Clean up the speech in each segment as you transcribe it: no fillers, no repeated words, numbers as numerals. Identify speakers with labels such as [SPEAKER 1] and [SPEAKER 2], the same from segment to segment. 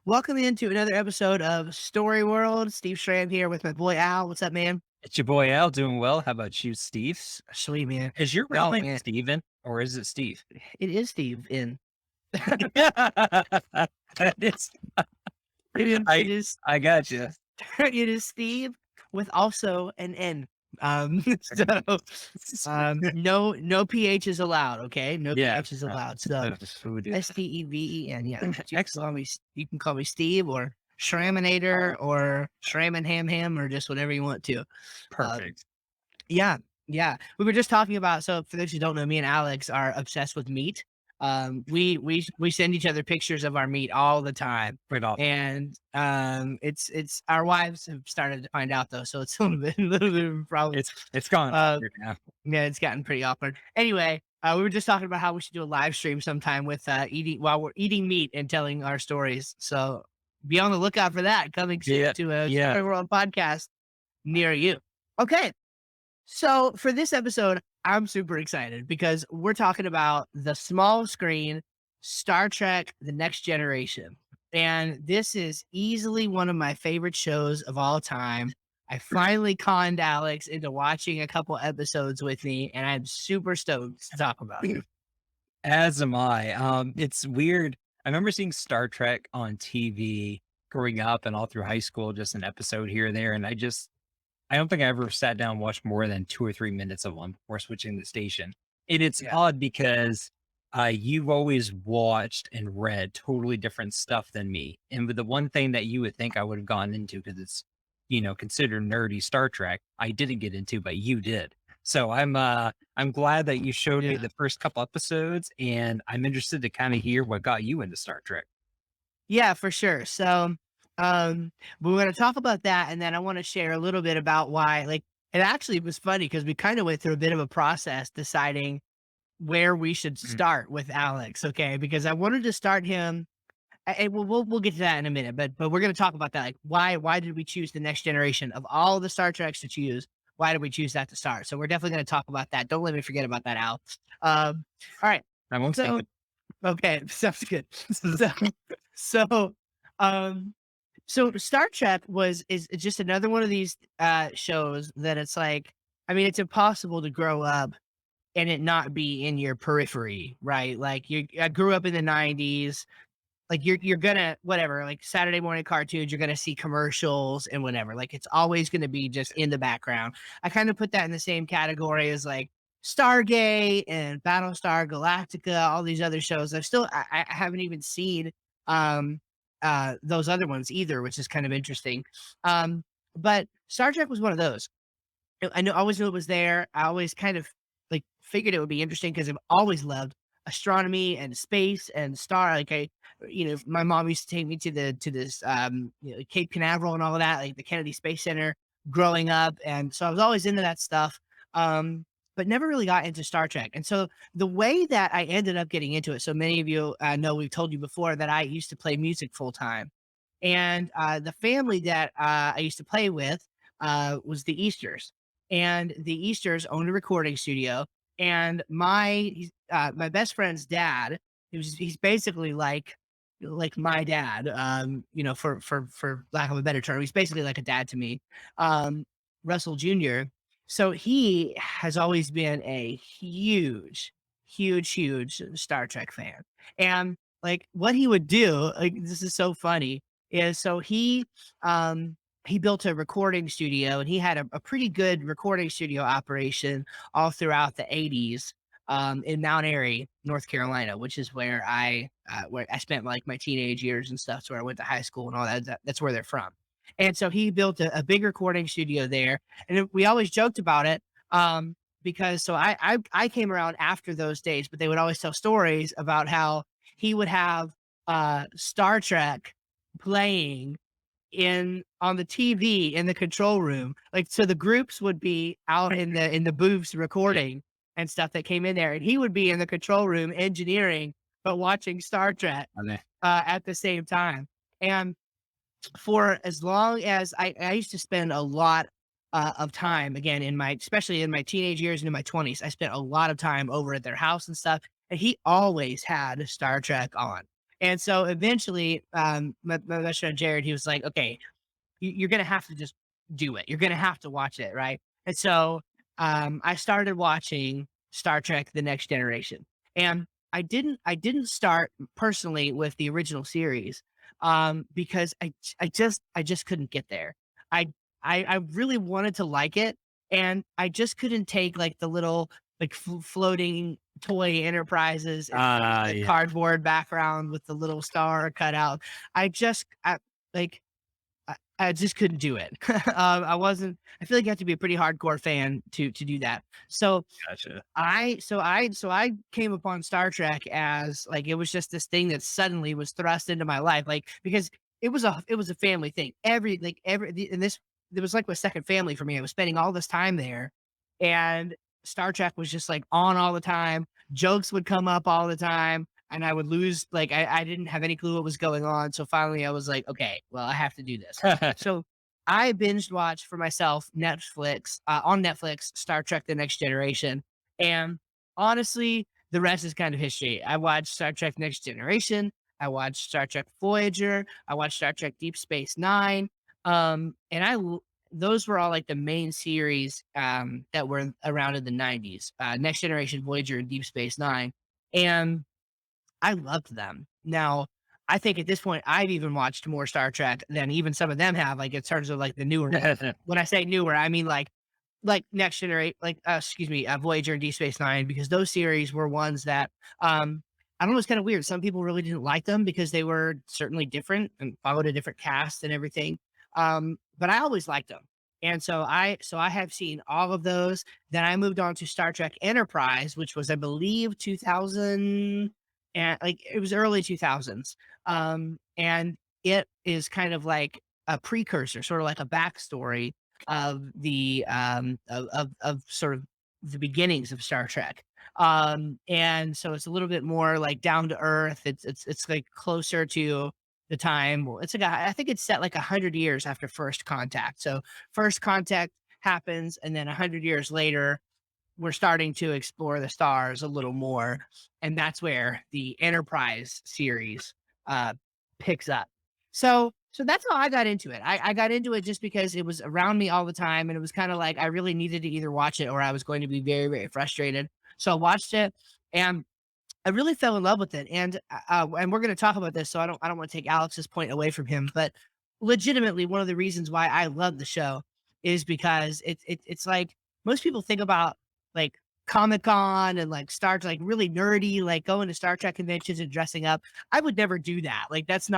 [SPEAKER 1] Welcome into another episode of Story World. Steve Schramm here with my boy Al. What's up, man?
[SPEAKER 2] It's your boy Al doing well. How about you, Steve?
[SPEAKER 1] Sweet, man.
[SPEAKER 2] Is your real
[SPEAKER 1] Oh,
[SPEAKER 2] name
[SPEAKER 1] man.
[SPEAKER 2] Steven or is it Steve?
[SPEAKER 1] It is Steve in.
[SPEAKER 2] It's,
[SPEAKER 1] It
[SPEAKER 2] I
[SPEAKER 1] is
[SPEAKER 2] I got you.
[SPEAKER 1] it is Steve with also an N. So no PH is allowed, okay? No
[SPEAKER 2] Yeah.
[SPEAKER 1] PH is allowed. So
[SPEAKER 2] Who do
[SPEAKER 1] Steven. Yeah.
[SPEAKER 2] Excellent.
[SPEAKER 1] You can call me Steve or Shraminator or Shramin Ham or just whatever you want to. Um,
[SPEAKER 2] Perfect.
[SPEAKER 1] Yeah, yeah. We were just talking about so for those who don't know, me and Alex are obsessed with meat. We send each other pictures of our meat all the time.
[SPEAKER 2] Right off.
[SPEAKER 1] And it's our wives have started to find out though, so it's a little bit of a problem.
[SPEAKER 2] It's gone
[SPEAKER 1] Uh
[SPEAKER 2] awkward now.
[SPEAKER 1] yeah, it's gotten pretty awkward. Anyway, we were just talking about how we should do a live stream sometime with eating while we're eating meat and telling our stories. So be on the lookout for that coming soon
[SPEAKER 2] Yeah.
[SPEAKER 1] to a
[SPEAKER 2] Yeah.
[SPEAKER 1] Story World podcast near you. Okay. So for this episode, I'm super excited because we're talking about the small screen Star Trek: The Next Generation. And this is easily one of my favorite shows of all time. I finally conned Alex into watching a couple episodes with me, and I'm super stoked to talk about it.
[SPEAKER 2] As am I. It's weird. I remember seeing Star Trek on TV growing up and all through high school, just an episode here and there. And I don't think I ever sat down and watched more than 2 or 3 minutes of one before switching the station. And it's
[SPEAKER 1] Yeah.
[SPEAKER 2] odd because, you've always watched and read totally different stuff than me. And with the one thing that you would think I would have gone into because it's, considered nerdy Star Trek, I didn't get into, but you did. So I'm glad that you showed me
[SPEAKER 1] Yeah.
[SPEAKER 2] the first couple episodes, and I'm interested to kinda hear what got you into Star Trek.
[SPEAKER 1] Yeah, for sure. So, we're going to talk about that, and then I want to share a little bit about why. Like, it actually was funny because we kind of went through a bit of a process deciding where we should
[SPEAKER 2] Mhm.
[SPEAKER 1] start with Alex. Okay, because I wanted to start him, and we'll get to that in a minute. But we're going to talk about that. Like, why did we choose the next generation of all the Star Treks to choose? Why did we choose that to start? So we're definitely going to talk about that. Don't let me forget about that, Al. All right.
[SPEAKER 2] I won't say
[SPEAKER 1] So okay, sounds good. So, so, um, so Star Trek is just another one of these shows that it's like, I mean, it's impossible to grow up and it not be in your periphery, right? Like I grew up in the '90s. Like you're gonna whatever, like Saturday morning cartoons, you're gonna see commercials and whatever. Like it's always gonna be just in the background. I kind of put that in the same category as like Stargate and Battlestar Galactica, all these other shows. I haven't even seen um those other ones either, which is kind of interesting. But Star Trek was one of those. I always knew it was there. I always kind of like figured it would be interesting because I've always loved astronomy and space and star. My mom used to take me to this Cape Canaveral and all of that, like the Kennedy Space Center growing up, and so I was always into that stuff. But never really got into Star Trek. And so the way that I ended up getting into it, so many of you know we've told you before that I used to play music full time, and the family that I used to play with was the Easters, and the Easters owned a recording studio. And my best friend's dad, he's basically like my dad, for lack of a better term, he's basically like a dad to me, um, Russell Jr. So he has always been a huge Star Trek fan, and like what he would do, like this is so funny, is so he built a recording studio and he had a pretty good recording studio operation all throughout the 80s in Mount Airy, North Carolina, which is where I spent like my teenage years and stuff. So where I went to high school and all that's where they're from. And so he built a big recording studio there. And we always joked about it because I came around after those days, but they would always tell stories about how he would have Star Trek playing in on the TV in the control room. Like, so the groups would be out in the booths recording and stuff that came in there, and he would be in the control room engineering, but watching Star Trek
[SPEAKER 2] on there.
[SPEAKER 1] at the same time. And for as long as I used to spend a lot of time again especially in my teenage years and in my 20s, I spent a lot of time over at their house and stuff. And he always had Star Trek on. And so eventually, my best friend Jared, he was like, "Okay, you're gonna have to just do it. You're gonna have to watch it, right?" And so, I started watching Star Trek: The Next Generation, and I didn't start personally with the original series, because I just couldn't get there. I I really wanted to like it, and I just couldn't take like the little like floating toy enterprises and the
[SPEAKER 2] Yeah.
[SPEAKER 1] cardboard background with the little star cut out. Like I just couldn't do it. I wasn't. I feel like you have to be a pretty hardcore fan to do that. So
[SPEAKER 2] Gotcha.
[SPEAKER 1] I came upon Star Trek as like it was just this thing that suddenly was thrust into my life, like because it was a family thing. And this it was like a second family for me. I was spending all this time there, and Star Trek was just like on all the time. Jokes would come up all the time, and I would lose. Like I didn't have any clue what was going on. So finally, I was like, okay, well, I have to do this. So I binged watched for myself on Netflix Star Trek: The Next Generation, and honestly, the rest is kind of history. I watched Star Trek: Next Generation. I watched Star Trek Voyager. I watched Star Trek Deep Space Nine. And those were all like the main series that were around in the 90s. Next Generation, Voyager, and Deep Space Nine. And I loved them. Now, I think at this point, I've even watched more Star Trek than even some of them have, like, in terms of, like, the newer when I say newer, I mean, like, Next Generation, like, excuse me, Voyager and Deep Space Nine, because those series were ones that, I don't know, it's kinda weird. Some people really didn't like them because they were certainly different and followed a different cast and everything, but I always liked them. And so I have seen all of those. Then I moved on to Star Trek Enterprise, which was, I believe, 2000, and like it was early 2000s. And it is kind of like a precursor, sort of like a backstory of the of sort of the beginnings of Star Trek. And so it's a little bit more like down to earth. It's like closer to the time. Well, it's like I think it's set like 100 years after First Contact. So First Contact happens, and then 100 years later, we're starting to explore the stars a little more, and that's where the Enterprise series uh picks up. So that's how I got into it. I got into it just because it was around me all the time, and it was kind of like I really needed to either watch it or I was going to be very, very frustrated. So I watched it, and I really fell in love with it. And we're going to talk about this, so I don't want to take Alex's point away from him, but legitimately one of the reasons why I love the show is because it's like most people think about like Comic Con and like like really nerdy, like going to Star Trek conventions and dressing up. I would never do that. Like that's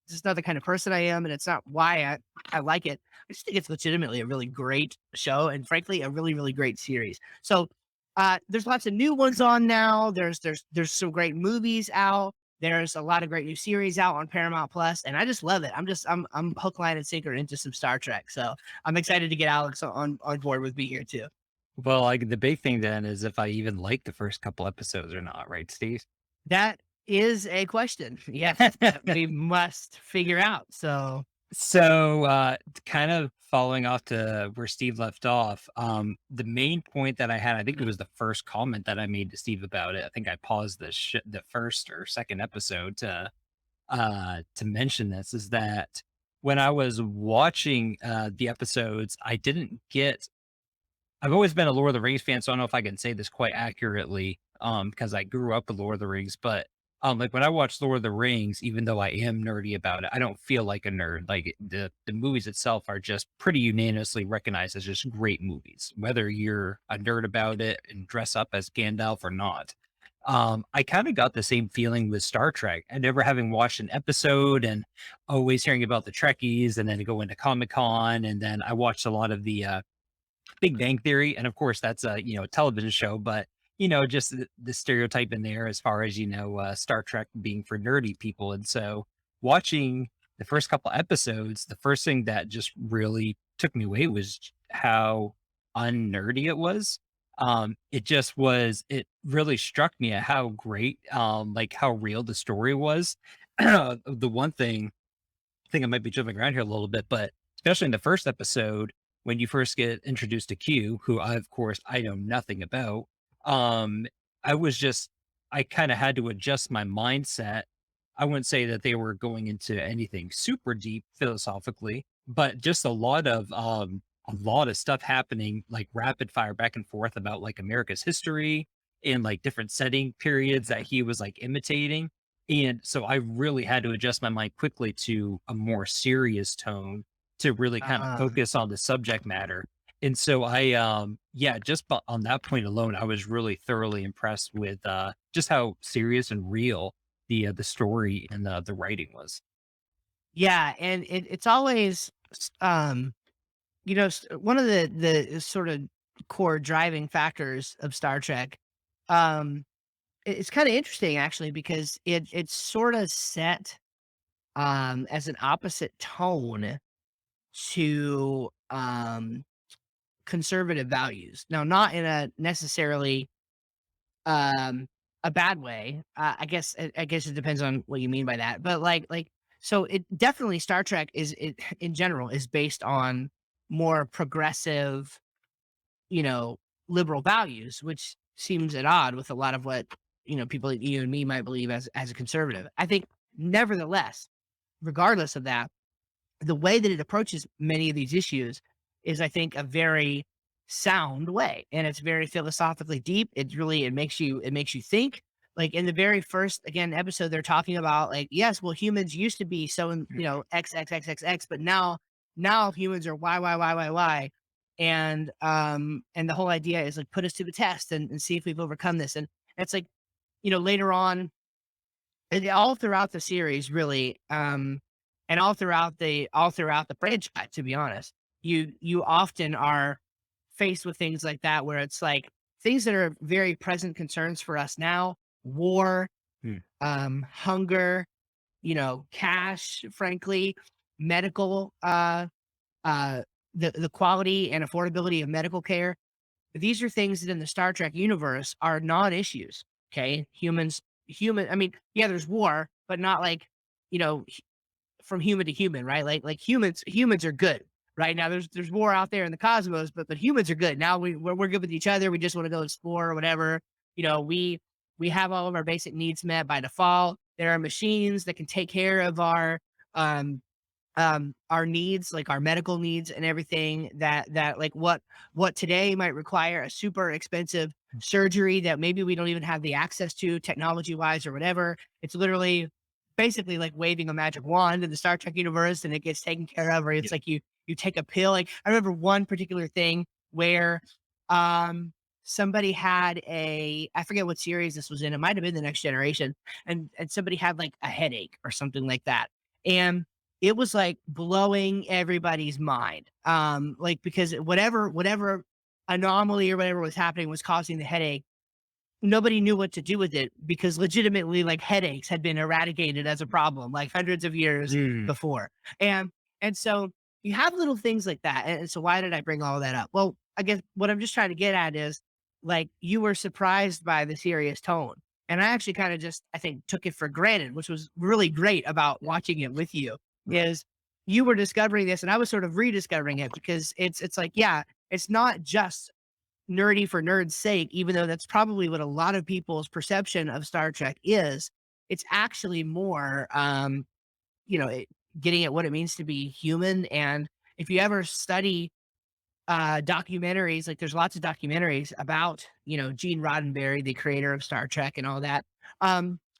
[SPEAKER 1] just not the kind of person I am, and it's not why I like it. I just think it's legitimately a really great show, and frankly, a really, really great series. So there's lots of new ones on now. There's some great movies out. There's a lot of great new series out on Paramount Plus, and I just love it. I'm hook, line, and sinker into some Star Trek. So I'm excited to get Alex on board with me here too.
[SPEAKER 2] Well, like the big thing then is if I even like the first couple episodes or not, right, Steve?
[SPEAKER 1] That is a question. Yes, that we must figure out. So
[SPEAKER 2] So, kind of following off to where Steve left off, the main point that I had, I think it was the first comment that I made to Steve about it. I think I paused the first or second episode to mention this is that when I was watching the episodes, I didn't get I've always been a Lord of the Rings fan, so I don't know if I can say this quite accurately, because I grew up with Lord of the Rings, but, like, when I watch Lord of the Rings, even though I am nerdy about it, I don't feel like a nerd. Like, the movies itself are just pretty unanimously recognized as just great movies, whether you're a nerd about it and dress up as Gandalf or not. I kinda got the same feeling with Star Trek, and never having watched an episode and always hearing about the Trekkies and then going to Comic-Con, and then I watched a lot of the, Big Bang Theory, and of course that's a a television show, but just the stereotype in there as far as Star Trek being for nerdy people, and so watching the first couple episodes, the first thing that just really took me away was how unnerdy it was. It really struck me at how great, like how real the story was. The one thing I think I might be jumping around here a little bit, but especially in the first episode, when you first get introduced to Q, who of course I know nothing about, um, I was just I kind of had to adjust my mindset I wouldn't say that they were going into anything super deep philosophically, but just a lot of stuff happening like rapid fire back and forth about like America's history in like different setting periods that he was like imitating. And so I really had to adjust my mind quickly to a more serious tone to really kind of
[SPEAKER 1] Uh,
[SPEAKER 2] focus on the subject matter. And so yeah, just on that point alone, I was really thoroughly impressed with just how serious and real the story and the writing was.
[SPEAKER 1] yeah, and it's always, one of the sort of core driving factors of Star Trek. Um, it's kind of interesting actually because it's sort of set as an opposite tone to conservative values. Now, not in a necessarily um a bad way. I guess it depends on what you mean by that. But so it definitely Star Trek in general is based on more progressive, you know, liberal values, which seems at odd with a lot of what, people like you and me might believe as a conservative. I think nevertheless, regardless of that, the way that it approaches many of these issues is, I think, a very sound way, and it's very philosophically deep. It makes you think. Like in the very first again episode, they're talking about like, yes, well, humans used to be so X X X X X, but now humans are Y, and the whole idea is like put us to the test and see if we've overcome this. And it's like, later on and all throughout the series, really, and all throughout the franchise, to be honest, you often are faced with things like that, where it's like things that are very present concerns for us now: war,
[SPEAKER 2] Hmm.
[SPEAKER 1] hunger, cash, frankly, medical, uh, the quality and affordability of medical care. These are things that in the Star Trek universe are non-issues. Okay, I mean, yeah, there's war, but not like, you know, h- from human to human, right? Like humans are good. Right now, there's war out there in the cosmos, but humans are good. Now we're good with each other. We just want to go explore or whatever. We have all of our basic needs met by default. There are machines that can take care of um our needs, like our medical needs and everything, that like what today might require a super expensive surgery that maybe we don't even have the access to technology wise or whatever. It's literally basically like waving a magic wand in the Star Trek universe and it gets taken care of, or
[SPEAKER 2] Yeah.
[SPEAKER 1] it's like you take a pill. Like I remember one particular thing where um somebody had I forget what series this was in, it might have been the Next Generation, and somebody had like a headache or something like that. And it was, like, blowing everybody's mind, like, because whatever anomaly or whatever was happening was causing the headache, nobody knew what to do with it because legitimately, like, headaches had been eradicated as a problem, like, hundreds of years
[SPEAKER 2] Mm.
[SPEAKER 1] before, and so you have little things like that, and so why did I bring all that up? Well, I guess what I'm just trying to get at is, like, you were surprised by the serious tone, and I actually kinda just, I think, took it for granted, which was really great about watching it with you, is you were discovering this, and I was sort of rediscovering it because it's like, yeah, it's not just nerdy for nerd's sake, even though that's probably what a lot of people's perception of Star Trek is. It's actually more, you know, it, getting at what it means to be human. And if you ever study documentaries, like there's lots of documentaries about, Gene Roddenberry, the creator of Star Trek and all that.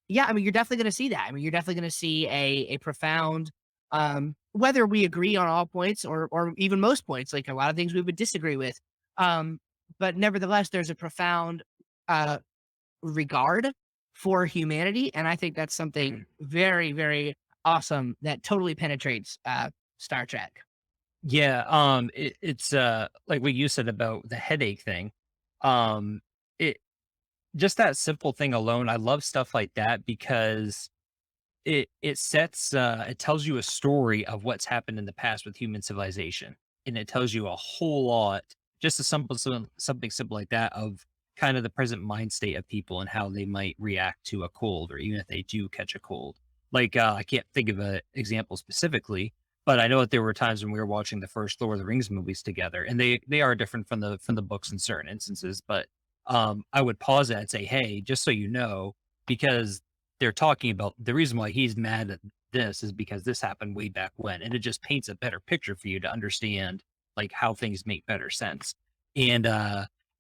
[SPEAKER 1] Yeah, I mean, you're definitely going to see that. I mean, you're definitely going to see a profound, whether we agree on all points or even most points, like a lot of things we would disagree with. Um, but nevertheless, there's a profound uh, regard for humanity, and I think that's something very, very awesome that totally penetrates Star Trek.
[SPEAKER 2] Yeah, it's like what you said about the headache thing. It just that simple thing alone. I love stuff like that because it tells you a story of what's happened in the past with human civilization, and it tells you a whole lot, just a something simple like that, of kind of the present mind state of people and how they might react to a cold, or even if they do catch a cold. Like, I can't think of an example specifically, but I know that there were times when we were watching the first Lord of the Rings movies together, and they are different from the books in certain instances. But I would pause it and say, "Hey, just so you know, because they're talking about the reason why he's mad at this is because this happened way back when, and it just paints a better picture for you to understand like how things make better sense. And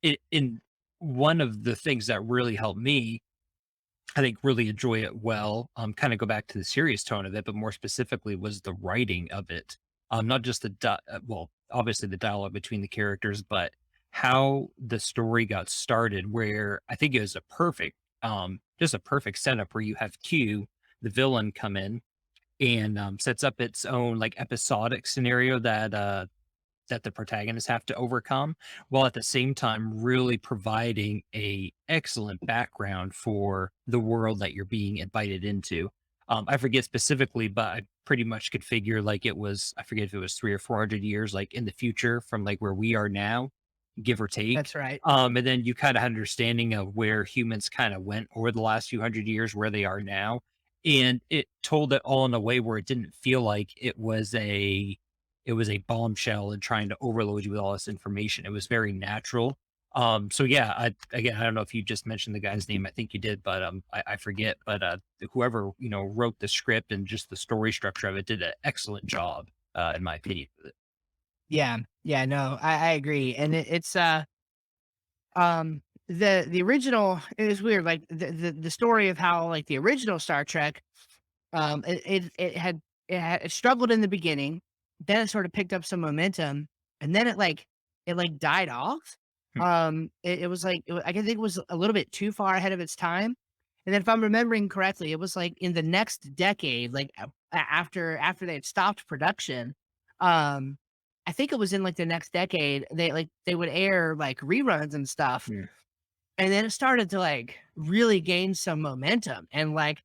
[SPEAKER 2] it in one of the things that really helped me, I think, really enjoy it well, kind of go back to the serious tone of it, but more specifically was the writing of it. Not just well, obviously the dialogue between the characters, but how the story got started, where I think it was a perfect, just a perfect setup where you have Q, the villain, come in and sets up its own like episodic scenario that the protagonists have to overcome, while at the same time really providing a excellent background for the world that you're being invited into. I forget specifically, but I pretty much could figure like it was, I forget if it was 300 or 400 years, like in the future from like where we are now, give or take.
[SPEAKER 1] That's right.
[SPEAKER 2] And then you kind of understanding of where humans kind of went over the last few hundred years, where they are now. And it told it all in a way where it didn't feel like it was a bombshell and trying to overload you with all this information. It was very natural. So yeah, again, I don't know if you just mentioned the guy's name. I think you did, but I forget. But whoever wrote the script and just the story structure of it did an excellent job, in my opinion. With it.
[SPEAKER 1] Yeah. Yeah. No, I agree. And it's, the original is weird. Like the story of how like the original Star Trek, it struggled in the beginning, then it sort of picked up some momentum, and then it died off.
[SPEAKER 2] Hmm.
[SPEAKER 1] It was like I think it was a little bit too far ahead of its time. And then if I'm remembering correctly, it was like in the next decade, like after they had stopped production, um, I think it was in like the next decade, they would air like reruns and stuff,
[SPEAKER 2] Hmm.
[SPEAKER 1] and then it started to, like, really gain some momentum, and, like,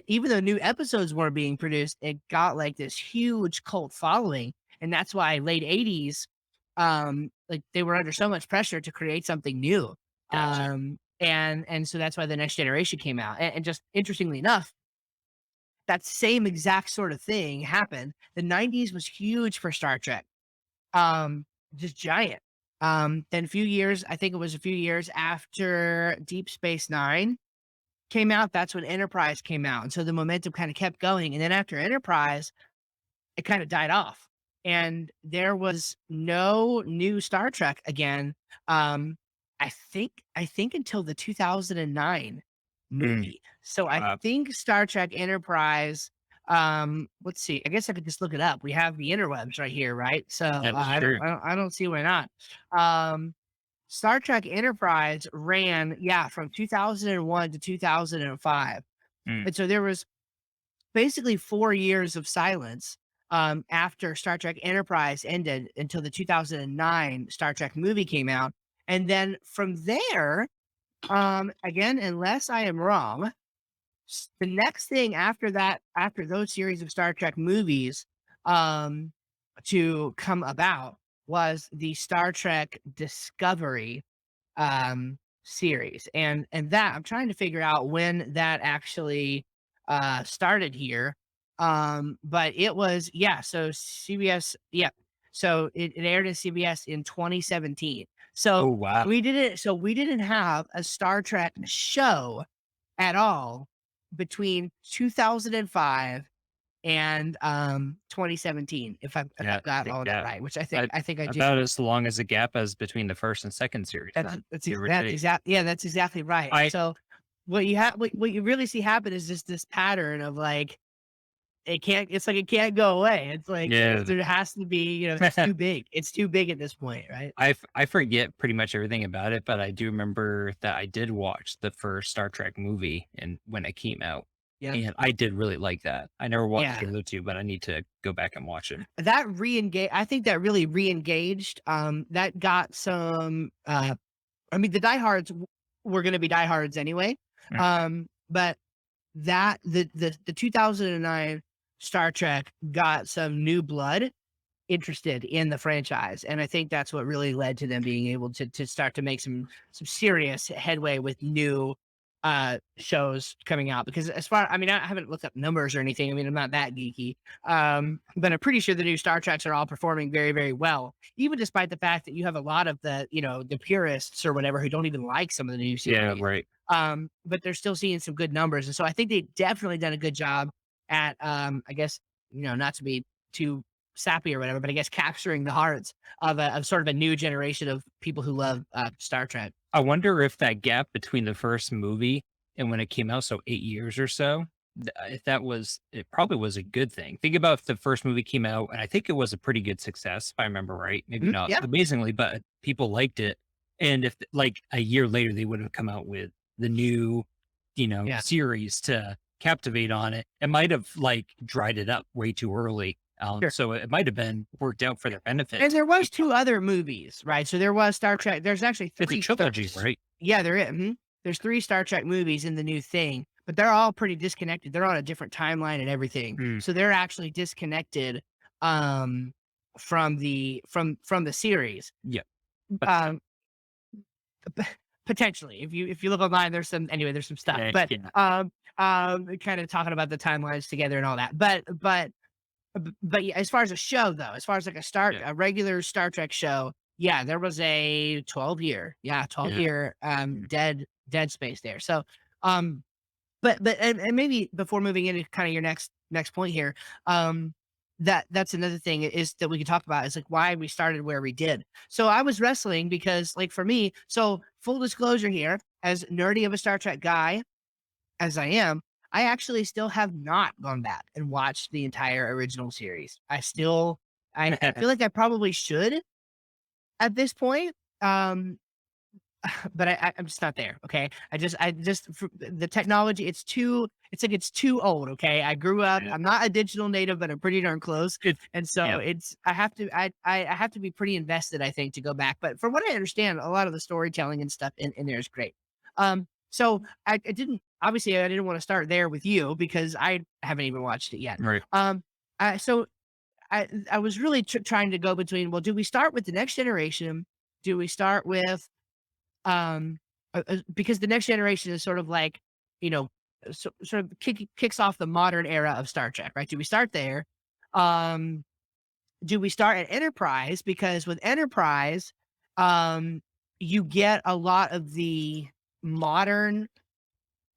[SPEAKER 1] even though new episodes weren't being produced, it got, like, this huge cult following, and that's why late '80s, like, they were under so much pressure to create something new,
[SPEAKER 2] Gotcha.
[SPEAKER 1] and so that's why The Next Generation came out, and just interestingly enough, that same exact sort of thing happened. The '90s was huge for Star Trek, um, just giant. Then a few years, I think it was a few years after Deep Space Nine came out, that's when Enterprise came out. And so the momentum kind of kept going. And then after Enterprise, it kind of died off. And there was no new Star Trek again. Um, I think until the 2009
[SPEAKER 2] Hmm.
[SPEAKER 1] movie. So I
[SPEAKER 2] Uh,
[SPEAKER 1] think Star Trek Enterprise, let's see. I guess I could just look it up. We have the interwebs right here, right? So
[SPEAKER 2] that's true.
[SPEAKER 1] I don't see why not. Um, Star Trek Enterprise ran, yeah, from 2001 to 2005.
[SPEAKER 2] Hmm.
[SPEAKER 1] And so there was basically 4 years of silence, after Star Trek Enterprise ended until the 2009 Star Trek movie came out. And then from there, again, unless I am wrong, the next thing after that, after those series of Star Trek movies, um, to come about was the Star Trek Discovery series. And that I'm trying to figure out when that actually started here. But it was, yeah, so CBS, yeah. So it aired in CBS in 2017.
[SPEAKER 2] Oh
[SPEAKER 1] So
[SPEAKER 2] wow.
[SPEAKER 1] we didn't have a Star Trek show at all between 2005 and 2017, if
[SPEAKER 2] Yeah.
[SPEAKER 1] I've got all that
[SPEAKER 2] Yeah.
[SPEAKER 1] right, which
[SPEAKER 2] I,
[SPEAKER 1] I think I do.
[SPEAKER 2] about as long as the gap as between the first and second series, then give or take.
[SPEAKER 1] That's exactly right.
[SPEAKER 2] I
[SPEAKER 1] So what you really see happen is just this pattern of like it's like it can't go away. It's like
[SPEAKER 2] yeah.
[SPEAKER 1] there has to be, it's too big. It's too big at this point, right?
[SPEAKER 2] I forget pretty much everything about it, but I do remember that I did watch the first Star Trek movie and when it came out,
[SPEAKER 1] Yeah.
[SPEAKER 2] and I did really like that. I never watched
[SPEAKER 1] Yeah.
[SPEAKER 2] the other two, but I need to go back and watch them.
[SPEAKER 1] That re-engage I think that really re-engaged, that got some, I mean, the diehards were gonna be diehards anyway,
[SPEAKER 2] Mm.
[SPEAKER 1] but that the 2009 Star Trek got some new blood interested in the franchise, and I think that's what really led to them being able to start to make some serious headway with new, shows coming out because as far I mean, I haven't looked up numbers or anything. I mean, I'm not that geeky. But I'm pretty sure the new Star Treks are all performing very, very well, even despite the fact that you have a lot of the, the purists or whatever who don't even like some of the new
[SPEAKER 2] Yeah,
[SPEAKER 1] series.
[SPEAKER 2] right.
[SPEAKER 1] But they're still seeing some good numbers. And so I think they definitely done a good job at I guess, not to be too sappy or whatever, but I guess capturing the hearts of sort of a new generation of people who love Star Trek.
[SPEAKER 2] I wonder if that gap between the first movie and when it came out, so 8 years or so, if that was it probably was a good thing. Think about if the first movie came out, and I think it was a pretty good success, if I remember right. Maybe
[SPEAKER 1] Mhm,
[SPEAKER 2] not
[SPEAKER 1] yeah,
[SPEAKER 2] amazingly, but people liked it. And if like a year later they would have come out with the new,
[SPEAKER 1] yeah,
[SPEAKER 2] series to captivate on it, it might have like dried it up way too early.
[SPEAKER 1] sure.
[SPEAKER 2] So it might have been worked out for their benefit.
[SPEAKER 1] And there was 2 other movies, right? So there was Star Trek there's actually
[SPEAKER 2] It's a
[SPEAKER 1] 3 Star
[SPEAKER 2] trilogy, right?
[SPEAKER 1] Yeah, there is, mhm. There's 3 Star Trek movies in the new thing, but they're all pretty disconnected. They're on a different timeline and everything.
[SPEAKER 2] Mm,
[SPEAKER 1] So they're actually disconnected, um, from the series.
[SPEAKER 2] yeah. But
[SPEAKER 1] Um, p potentially, if you look online, there's some stuff, but,
[SPEAKER 2] yeah.
[SPEAKER 1] kinda talking about the timelines together and all that. But yeah, as far as a show though, as far as like
[SPEAKER 2] Yeah.
[SPEAKER 1] a regular Star Trek show, yeah, there was a 12
[SPEAKER 2] Yeah.
[SPEAKER 1] year dead space there. So um and maybe before moving into kind of your next point here, that's another thing is that we could talk about is like why we started where we did. So I was wrestling because like for me, so full disclosure here, as nerdy of a Star Trek guy, as I am, I actually still have not gone back and watched the entire original series. I feel like I probably should at this point. But I'm just not there. Okay. The technology, it's too old. Okay. I grew up,
[SPEAKER 2] Yeah.
[SPEAKER 1] I'm not a digital native, but I'm pretty darn close.
[SPEAKER 2] It's
[SPEAKER 1] And so
[SPEAKER 2] yeah,
[SPEAKER 1] I have to be pretty invested, I think, to go back. But from what I understand, a lot of the storytelling and stuff in there is great. So I didn't, obviously I didn't want to start there with you because I haven't even watched it yet.
[SPEAKER 2] right.
[SPEAKER 1] So I was really trying to go between, well, do we start with the next generation? Do we start with um, because the next generation is sort of like, you know, sort of kicks off the modern era of Star Trek, right? Do we start there? Um, do we start at Enterprise? Because with Enterprise, um, you get a lot of the modern.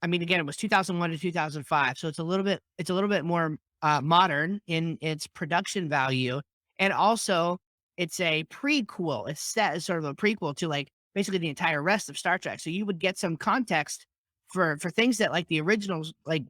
[SPEAKER 1] I mean, again, it was 2001 to 2005, so it's a little bit more modern in its production value, and also it's a prequel. It's set as sort of a prequel to like basically the entire rest of Star Trek. So you would get some context for things that like the originals, like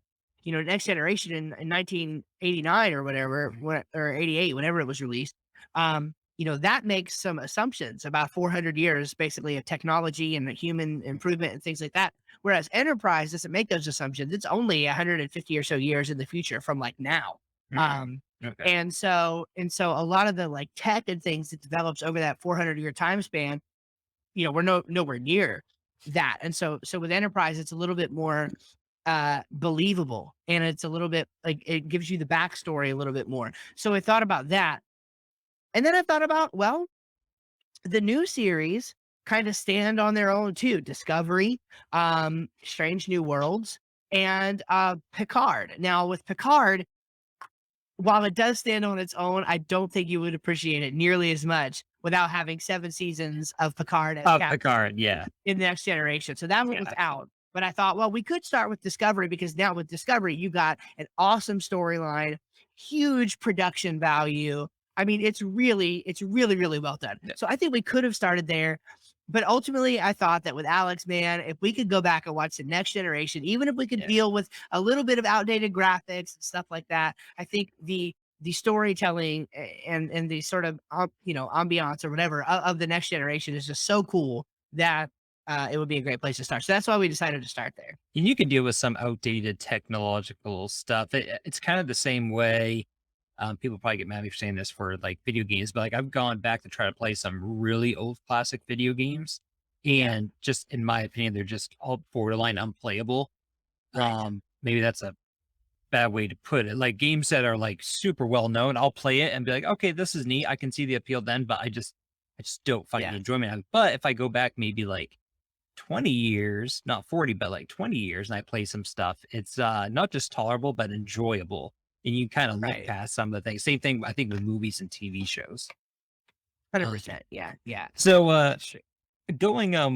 [SPEAKER 1] Next Generation in 1989 or whatever, or 88, whenever it was released. That makes some assumptions about 400 years basically of technology and the human improvement and things like that. Whereas Enterprise doesn't make those assumptions. It's only 150 or so years in the future from like now.
[SPEAKER 2] Mm,
[SPEAKER 1] Um,
[SPEAKER 2] okay.
[SPEAKER 1] and so a lot of the like tech and things that develops over that 400-year time span, we're nowhere near that. And so with Enterprise, it's a little bit more believable, and it's a little bit like it gives you the backstory a little bit more. So I thought about that. And then I thought about, well, the new series kind of stand on their own too. Discovery, Strange New Worlds, and Picard. Now with Picard, while it does stand on its own, I don't think you would appreciate it nearly as much without having 7 seasons of Picard as captain
[SPEAKER 2] Picard, yeah.
[SPEAKER 1] in the Next Generation. So that one was
[SPEAKER 2] Yeah.
[SPEAKER 1] out. But I thought, well, we could start with Discovery because now with Discovery, you got an awesome storyline, huge production value. I mean, it's really, really well done.
[SPEAKER 2] Yeah.
[SPEAKER 1] So I think we could have started there. But ultimately, I thought that with Alex, man, if we could go back and watch the Next Generation, even if we could
[SPEAKER 2] Yeah.
[SPEAKER 1] deal with a little bit of outdated graphics and stuff like that, I think the storytelling and the sort of ambiance or whatever of the Next Generation is just so cool that it would be a great place to start. So that's why we decided to start there.
[SPEAKER 2] And you can deal with some outdated technological stuff. It's kind of the same way. People probably get mad at me for saying this for like video games, but like I've gone back to try to play some really old classic video games,
[SPEAKER 1] Yeah.
[SPEAKER 2] and just in my opinion, they're just all borderline unplayable.
[SPEAKER 1] Right.
[SPEAKER 2] Maybe that's a bad way to put it. Like games that are like super well known, I'll play it and be like, okay, this is neat. I can see the appeal then, but I just don't find the
[SPEAKER 1] Yeah.
[SPEAKER 2] enjoyment out of it. But if I go back maybe like 20 years, not 40, but like 20 years, and I play some stuff, it's not just tolerable, but enjoyable. And you kind of look
[SPEAKER 1] Right.
[SPEAKER 2] past some of the things. Same thing, I think, with movies and TV shows. Um,
[SPEAKER 1] 100%. Yeah. Yeah.
[SPEAKER 2] so
[SPEAKER 1] That's true.
[SPEAKER 2] going a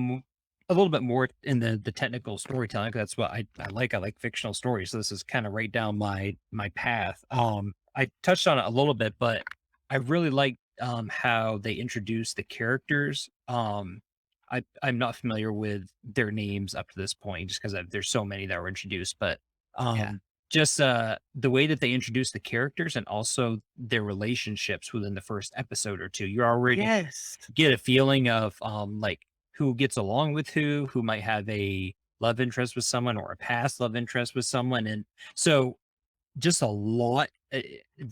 [SPEAKER 2] little bit more in the technical storytelling, 'cause that's what I like. I like fictional stories. So this is kind of right down my path. I touched on it a little bit, but I really like how they introduce the characters. I'm not familiar with their names up to this point just because there's so many that were introduced, but
[SPEAKER 1] Yeah.
[SPEAKER 2] um just the way that they introduce the characters and also their relationships within the first episode or two. You're already
[SPEAKER 1] Yes.
[SPEAKER 2] get a feeling of like who gets along with who might have a love interest with someone or a past love interest with someone. And so just a lot,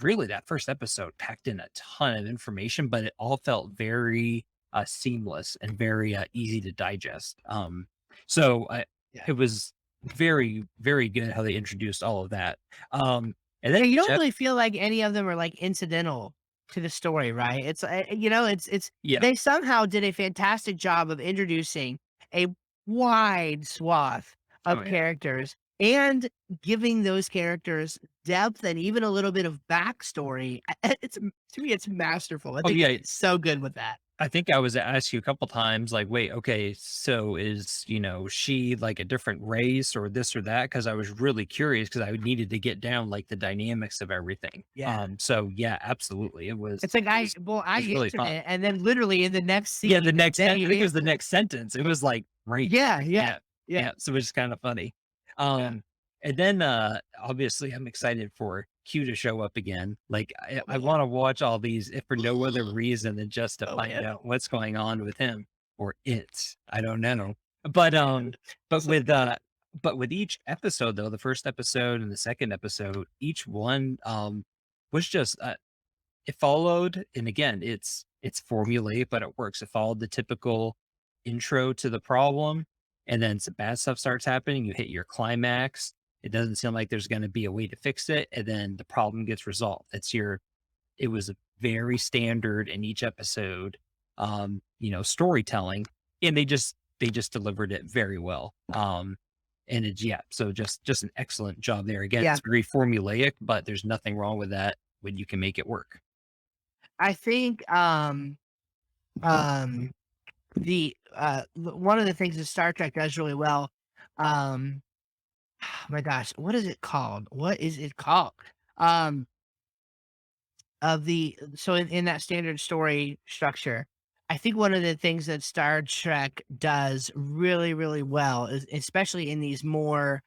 [SPEAKER 2] really that first episode packed in a ton of information, but it all felt very seamless and very easy to digest.
[SPEAKER 1] Yeah.
[SPEAKER 2] It was very, very good how they introduced all of that. And then
[SPEAKER 1] Yeah, you
[SPEAKER 2] each
[SPEAKER 1] don't
[SPEAKER 2] ep-
[SPEAKER 1] really feel like any of them are, like, incidental to the story, right? It's, it's
[SPEAKER 2] yeah.
[SPEAKER 1] they somehow did a fantastic job of introducing a wide swath
[SPEAKER 2] Oh
[SPEAKER 1] of
[SPEAKER 2] yeah.
[SPEAKER 1] characters and giving those characters depth and even a little bit of backstory. To me, it's masterful. I
[SPEAKER 2] Oh
[SPEAKER 1] think
[SPEAKER 2] yeah.
[SPEAKER 1] it's so good with that.
[SPEAKER 2] I think I was asked you a couple times, like, wait, okay, so is, she like a different race or this or that? Cause I was really curious because I needed to get down like the dynamics of everything.
[SPEAKER 1] Yeah.
[SPEAKER 2] So yeah, absolutely.
[SPEAKER 1] It's like,
[SPEAKER 2] It was,
[SPEAKER 1] I
[SPEAKER 2] it was really
[SPEAKER 1] answered
[SPEAKER 2] fun.
[SPEAKER 1] it, and then literally in the next
[SPEAKER 2] Yeah.
[SPEAKER 1] scene,
[SPEAKER 2] I
[SPEAKER 1] they
[SPEAKER 2] think it was the
[SPEAKER 1] answer.
[SPEAKER 2] next sentence. It was like, right.
[SPEAKER 1] Yeah, yeah,
[SPEAKER 2] Yeah.
[SPEAKER 1] yeah,
[SPEAKER 2] Yeah. So it was kind of funny.
[SPEAKER 1] yeah.
[SPEAKER 2] Um, and then obviously I'm excited for Q to show up again. Like
[SPEAKER 1] Oh,
[SPEAKER 2] I
[SPEAKER 1] man.
[SPEAKER 2] want to watch all these if for no other reason than just to
[SPEAKER 1] Oh,
[SPEAKER 2] find
[SPEAKER 1] man.
[SPEAKER 2] out what's going on with him or it. I don't know. But um but
[SPEAKER 1] So
[SPEAKER 2] with
[SPEAKER 1] good.
[SPEAKER 2] each episode though, the first episode and the second episode, each one was just it followed, and again, it's formulaic, but it works. It followed the typical intro to the problem, and then some bad stuff starts happening. You hit your climax. It doesn't seem like there's going to be a way to fix it, and then the problem gets resolved. It was a very standard in each episode, storytelling, and they just delivered it very well. And it's yeah, so just an excellent job there. Again,
[SPEAKER 1] Yeah,
[SPEAKER 2] it's very formulaic, but there's nothing wrong with that when you can make it work.
[SPEAKER 1] I think, um, one of the things that Star Trek does really well, um, oh my gosh, what is it called? What is it called? Um, of the so in that standard story structure, I think one of the things that Star Trek does really, really well is especially in the more